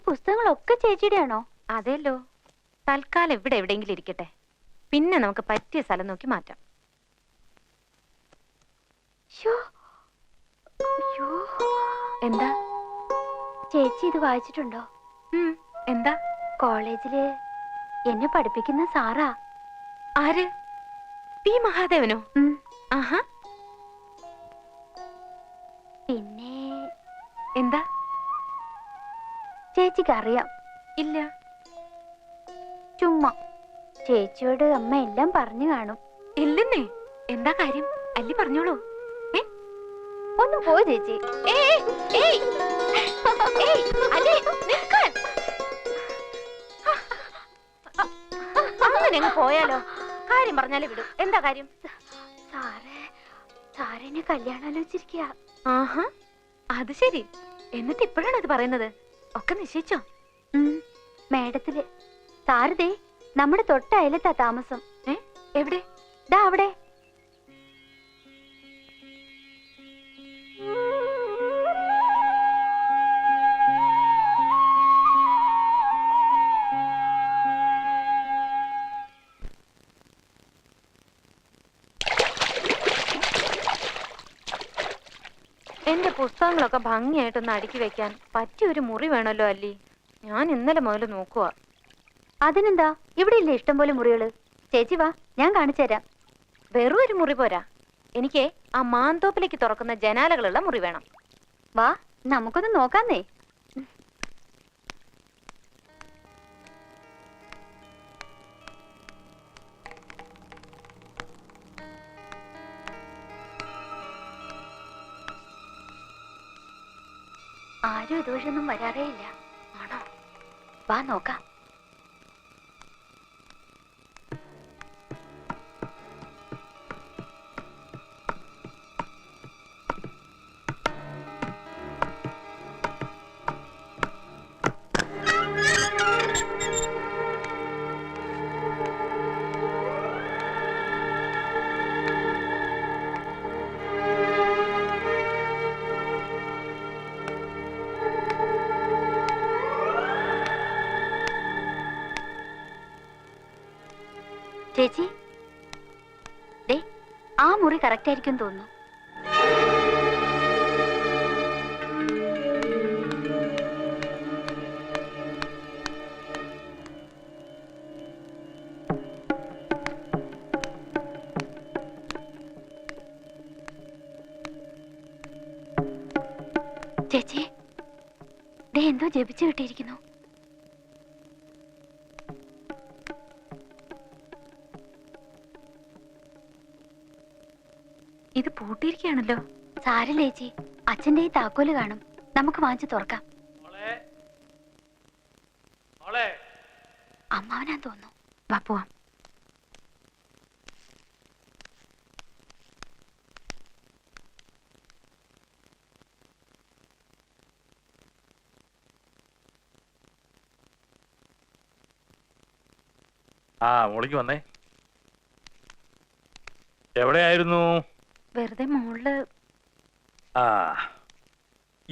പുസ്തകങ്ങളൊക്കെ ചേച്ചിയുടെ ആണോ? അതെല്ലോ. തൽക്കാലം ഇവിടെ എവിടെയെങ്കിലും ഇരിക്കട്ടെ, പിന്നെ നമുക്ക് പറ്റിയ സ്ഥലം നോക്കി മാറ്റാം. എന്താ ചേച്ചി ഇത് വായിച്ചിട്ടുണ്ടോ? എന്താ? കോളേജില് എന്നെ പഠിപ്പിക്കുന്ന സാറാ. ആര്? പി മഹാദേവനോ? ആഹാ. പിന്നെ എന്താ? ചേച്ചിക്ക് അറിയാം? ഇല്ല. ചുമ്മാ ചേച്ചിയോട് അമ്മ എല്ലാം പറഞ്ഞു കാണും. ഇല്ലെന്നേ. എന്താ കാര്യം? അല്ലി പറഞ്ഞോളൂ. ഒന്ന് പോ ചേച്ചി. അങ്ങനെ പോയാലോ? കാര്യം പറഞ്ഞാലേ വിടും. എന്താ കാര്യം? സാറിനെ കല്യാണം ആലോചിച്ചിരിക്കുക. ആഹാ, അത് ശരി. എന്നിട്ട് ഇപ്പോഴാണ് അത് പറയുന്നത്? ഒക്കെ നിശ്ചയിച്ചോ? മേഡത്തില്. സാരതേ നമ്മുടെ തൊട്ട അയലത്താ താമസം. എവിടെ? ദാ അവിടെ. എന്റെ പുസ്തകങ്ങളൊക്കെ ഭംഗിയായിട്ടൊന്ന് അടുക്കി വെക്കാൻ പറ്റിയൊരു മുറി വേണമല്ലോ അല്ലി. ഞാൻ ഇന്നലെ മുതൽ നോക്കുക. അതിനെന്താ, ഇവിടെ ഇല്ലേ ഇഷ്ടംപോലെ മുറികള്. ചേച്ചി വാ, ഞാൻ കാണിച്ചു തരാം. വെറും ഒരു മുറി പോരാ, എനിക്ക് ആ മാന്തോപ്പിലേക്ക് തുറക്കുന്ന ജനാലകളുള്ള മുറി വേണം. വാ, നമുക്കൊന്ന് നോക്കാന്നേ. ആരും ഇതുവഴിയൊന്നും വരാറേ ഇല്ല. ആണോ? വാ നോക്കാം. ചേച്ചി, ദേ ആ മുറി കറക്റ്റ് ആയിരിക്കും തോന്നുന്നു. ചേച്ചി, ദേ എന്തോ ജപിച്ചു കിട്ടിയിരിക്കുന്നു. ഇത് പൂട്ടിയിരിക്കുകയാണല്ലോ. സാരില്ല ചേച്ചി, അച്ഛന്റെ ഈ താക്കോല് കാണും. നമുക്ക് വാങ്ങിച്ചു തുറക്കാം. അമ്മാവനാന്ന് തോന്നുന്നു. വാ പോവാം. മോളിക്ക് വന്നേ. എവിടെയായിരുന്നു? വെറുതെ മോള്.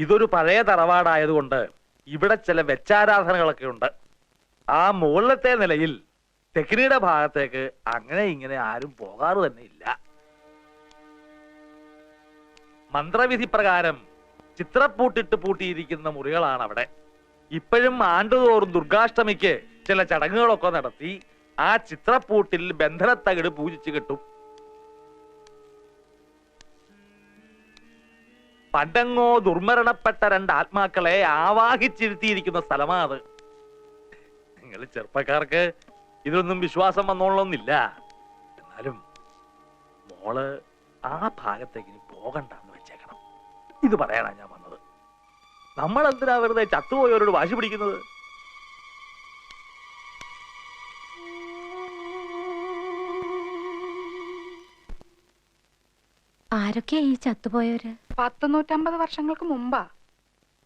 ഇതൊരു പഴയ തറവാടായതുകൊണ്ട് ഇവിടെ ചില വെച്ചാരാധനകളൊക്കെ ഉണ്ട്. ആ മുകളിലത്തെ നിലയിൽ തെക്കിനിയുടെ ഭാഗത്തേക്ക് അങ്ങനെ ഇങ്ങനെ ആരും പോകാറ് തന്നെ ഇല്ല. മന്ത്രവിധി പ്രകാരം ചിത്രപ്പൂട്ടിട്ട് പൂട്ടിയിരിക്കുന്ന മുറികളാണ് അവിടെ. ഇപ്പോഴും ആണ്ടുതോറും ദുർഗാഷ്ടമിക്ക് ചില ചടങ്ങുകളൊക്കെ നടത്തി ആ ചിത്രപ്പൂട്ടിൽ ബന്ധനത്തകിട് പൂജിച്ചു കിട്ടും. പണ്ടങ്ങോ ദുർമരണപ്പെട്ട രണ്ട് ആത്മാക്കളെ ആവാഹിച്ചിരുത്തിയിരിക്കുന്ന സ്ഥലമാ അത്. നിങ്ങൾ ചെറുപ്പക്കാർക്ക് ഇതൊന്നും വിശ്വാസം വന്നോളൊന്നില്ല. എന്നാലും മോള് ആ ഭാഗത്തേക്ക് ഇനി പോകണ്ടെന്ന് വെച്ചേക്കണം. ഇത് പറയാനാ ഞാൻ വന്നത്. നമ്മൾ എന്തിനാ വെറുതെ ചത്തുപോയവരോട് വാശി പിടിക്കുന്നത്? ആരൊക്കെയാ ഈ ചത്തുപോയവര്? 150 വർഷങ്ങൾക്ക് മുമ്പാ.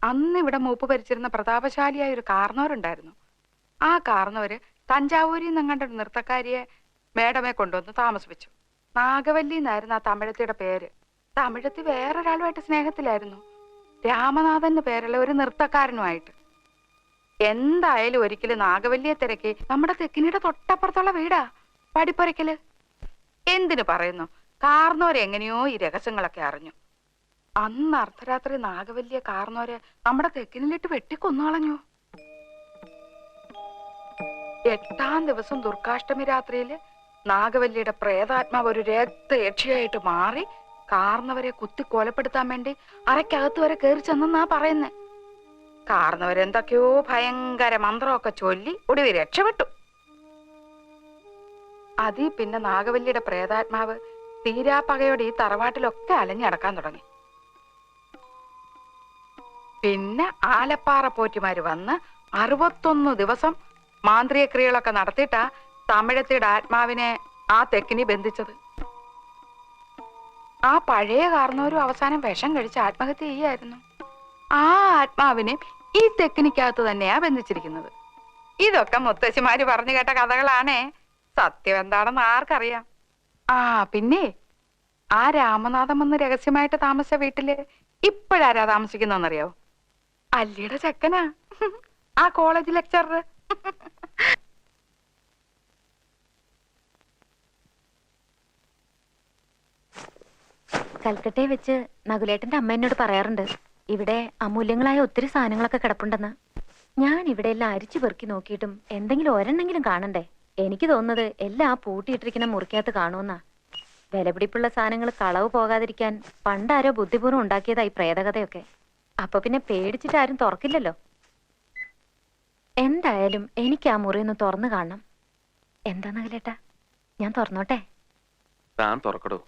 അന്ന് ഇവിടെ മൂപ്പ് ഭരിച്ചിരുന്ന പ്രതാപശാലിയായ ഒരു കാർന്നവരുണ്ടായിരുന്നു. ആ കാർന്നവര് തഞ്ചാവൂരിൽ നിന്നങ്ങണ്ട ഒരു നൃത്തക്കാരിയെ മേഡമെ കൊണ്ടുവന്ന് താമസിപ്പിച്ചു. നാഗവല്ലി എന്നായിരുന്നു ആ തമിഴത്തിയുടെ പേര്. തമിഴത്തി വേറൊരാളുമായിട്ട് സ്നേഹത്തിലായിരുന്നു. രാമനാഥന്റെ പേരുള്ള ഒരു നൃത്തക്കാരനുമായിട്ട്. എന്തായാലും ഒരിക്കലും നാഗവല്ലിയെ തിരക്കി നമ്മുടെ തെക്കിനിയുടെ തൊട്ടപ്പുറത്തുള്ള വീടാ പടിപ്പുരയ്ക്കല്. എന്തിനു പറയുന്നു, കാർന്നോരെങ്ങനെയോ ഈ രഹസ്യങ്ങളൊക്കെ അറിഞ്ഞു. അന്ന് അർദ്ധരാത്രി നാഗവല്ലിയെ കാർന്നോരെ നമ്മുടെ തെക്കിനിലിട്ട് വെട്ടിക്കൊന്നുകളഞ്ഞു. 8-ാം ദിവസം ദുർഗാഷ്ടമി രാത്രിയില് നാഗവല്ലിയുടെ പ്രേതാത്മാവ് ഒരു രക്തയക്ഷിയായിട്ട് മാറി കാർന്നവരെ കുത്തി കൊലപ്പെടുത്താൻ വേണ്ടി അറയ്ക്കകത്ത് വരെ കയറി ചെന്നാ പറയുന്നേ. കാർന്നവരെന്തൊക്കെയോ ഭയങ്കര മന്ത്രമൊക്കെ ചൊല്ലി ഒടുവിൽ രക്ഷപ്പെട്ടു. അതീ പിന്നെ നാഗവല്ലിയുടെ പ്രേതാത്മാവ് തീരാപ്പകയോടെ ഈ തറവാട്ടിലൊക്കെ അലഞ്ഞടക്കാൻ തുടങ്ങി. പിന്നെ ആലപ്പാറ പോറ്റിമാര് വന്ന് 61 ദിവസം മാന്ത്രിക ക്രിയകളൊക്കെ നടത്തിയിട്ടാ തമിഴത്തിയുടെ ആത്മാവിനെ ആ തെക്കിനി ബന്ധിച്ചത്. ആ പഴയ കാർന്നവരും അവസാനം വിഷം കഴിച്ച് ആത്മഹത്യ ചെയ്യായിരുന്നു. ആ ആത്മാവിനെ ഈ തെക്കിനിക്കകത്ത് തന്നെയാ ബന്ധിച്ചിരിക്കുന്നത്. ഇതൊക്കെ മുത്തശ്ശിമാര് പറഞ്ഞു കേട്ട കഥകളാണേ. സത്യം എന്താണെന്ന് ആർക്കറിയാം. ആ പിന്നെ ആ രാമനാഥൻ വന്ന് രഹസ്യമായിട്ട് താമസിച്ച വീട്ടില് ഇപ്പോഴാരാ താമസിക്കുന്നറിയാവോ? അല്ലിയുടെ ചെക്കനാ, ആ കോളേജ് ലെക്ചറർ. കൽക്കട്ടയെ വെച്ച് നകുലേട്ടന്റെ അമ്മ എന്നോട് പറയാറുണ്ട്, ഇവിടെ അമൂല്യങ്ങളായ ഒത്തിരി സാധനങ്ങളൊക്കെ കിടപ്പുണ്ടെന്ന്. ഞാൻ ഇവിടെ എല്ലാം അരിച്ചു പെറുക്കി നോക്കിയിട്ടും എന്തെങ്കിലും ഒരെണ്ണെങ്കിലും കാണണ്ടേ. എനിക്ക് തോന്നുന്നത് എല്ലാം പൂട്ടിയിട്ടിരിക്കുന്ന മുറിക്കകത്ത് കാണുമെന്നാ. വിലപിടിപ്പുള്ള സാധനങ്ങൾ കളവ് പോകാതിരിക്കാൻ പണ്ടാരോ ബുദ്ധിപൂർവ്വം ഉണ്ടാക്കിയതായി പ്രേതകഥയൊക്കെ. അപ്പൊ പിന്നെ പേടിച്ചിട്ട് ആരും തുറക്കില്ലല്ലോ. എന്തായാലും എനിക്ക് ആ മുറി ഒന്ന് തുറന്നു കാണണം. എന്താ നകുലേട്ടാ, ഞാൻ തുറന്നോട്ടെ? താൻ തുറക്കടോ.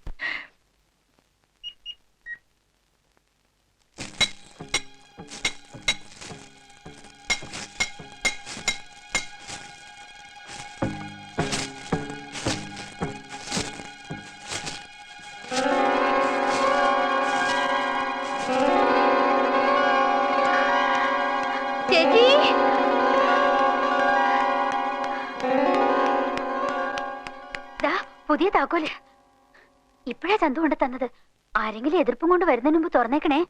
ചേച്ചി, ദാ പുതിയ താക്കോല്. ഇപ്പഴാ ചന്തു കൊണ്ട് തന്നത്. ആരെങ്കിലും എതിർപ്പും കൊണ്ട് വരുന്നതിന് മുമ്പ് തുറന്നേക്കണേ.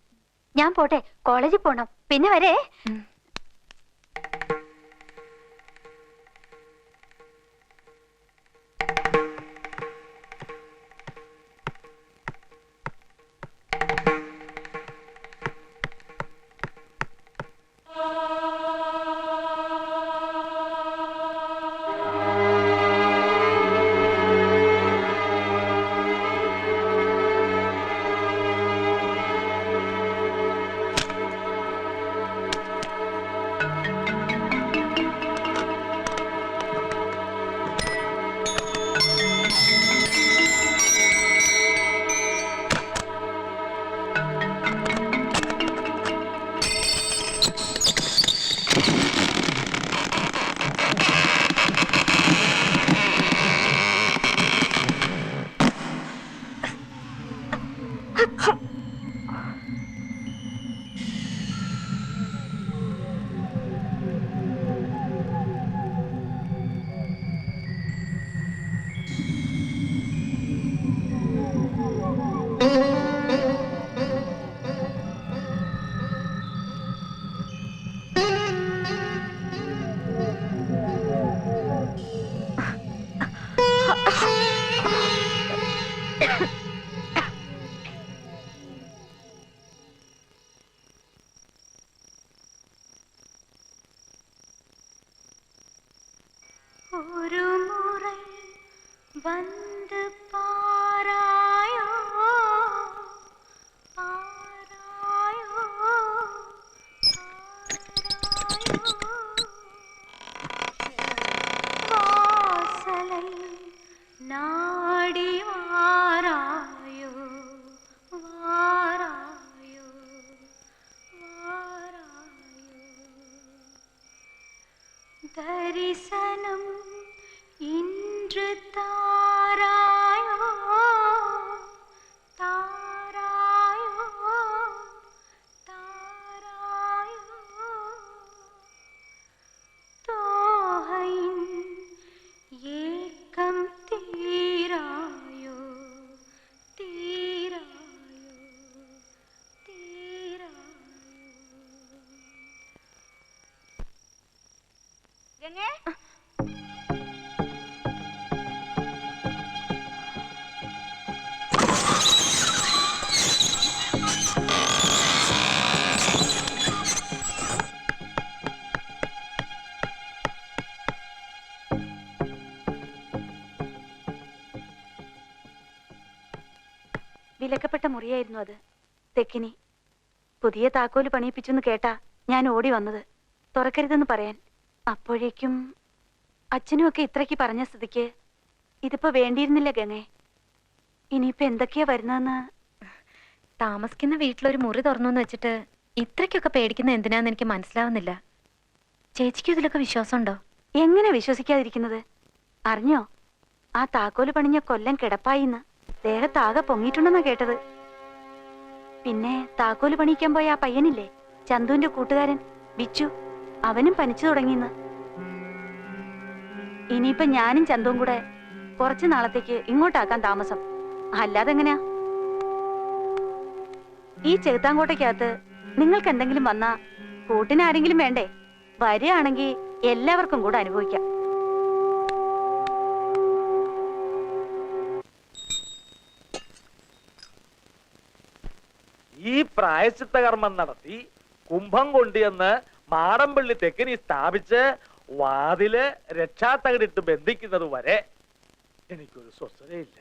ഞാൻ പോട്ടെ, കോളേജിൽ പോണം. പിന്നെ വരേ. ஒரு முறை வந்து பாராயோ பாராயோ வாசலை நாடி வாராயோ வாராயோ வாராயோ தரிசனம் இன்று தாரா ഗംഗേ വിലക്കപ്പെട്ട മുറിയായിരുന്നു അത്. തെക്കിനി പുതിയ താക്കോല് പണിയിപ്പിച്ചെന്ന് കേട്ടാ ഞാൻ ഓടി വന്നത് തുറക്കരുതെന്ന് പറയാൻ. അപ്പോഴേക്കും അച്ഛനും ഒക്കെ ഇത്രയ്ക്ക് പറഞ്ഞ സ്ഥിതിക്ക് ഇതിപ്പോ വേണ്ടിയിരുന്നില്ല ഗംഗേ. ഇനിയിപ്പോ എന്തൊക്കെയാ വരുന്നതെന്ന്. താമസിക്കുന്ന വീട്ടിലൊരു മുറി തുറന്നു വെച്ചിട്ട് ഇത്രയ്ക്കൊക്കെ പേടിക്കുന്ന എന്തിനാന്ന് എനിക്ക് മനസ്സിലാവുന്നില്ല. ചേച്ചിക്ക് ഇതിലൊക്കെ വിശ്വാസമുണ്ടോ? എങ്ങനെ വിശ്വസിക്കാതിരിക്കുന്നത്? അറിഞ്ഞോ, ആ താക്കോല് പണിഞ്ഞ കൊല്ലം കിടപ്പായിന്ന് ദേഹത്താകെ പൊങ്ങിയിട്ടുണ്ടെന്നാ കേട്ടത്. പിന്നെ താക്കോല് പണിയിക്കാൻ പോയ ആ പയ്യനില്ലേ, ചന്തുവിന്റെ കൂട്ടുകാരൻ ബിച്ചു, അവനും പനിച്ചു തുടങ്ങിന്ന്. ഇനിയിപ്പൊ ഞാനും ചന്തുവും കൂടെ കുറച്ചു നാളത്തേക്ക് ഇങ്ങോട്ടാക്കാൻ താമസം. അല്ലാതെങ്ങനെയാ? ഈ ചെകുത്താങ്കോട്ടയ്ക്കകത്ത് നിങ്ങൾക്ക് എന്തെങ്കിലും വന്നാ കൂട്ടിനാരെങ്കിലും വേണ്ടേ? വരികയാണെങ്കിൽ എല്ലാവർക്കും കൂടെ അനുഭവിക്കാം. ഈ പ്രായശ്ചിത്ത കർമ്മം നടത്തി കുംഭം കൊണ്ടുവന്ന് മാടമ്പള്ളി തെക്കിനി സ്ഥാപിച്ച് വാതില് രക്ഷാത്തകടിട്ട് ബന്ധിക്കുന്നത് വരെ എനിക്കൊരു സ്വസ്ഥതയില്ല.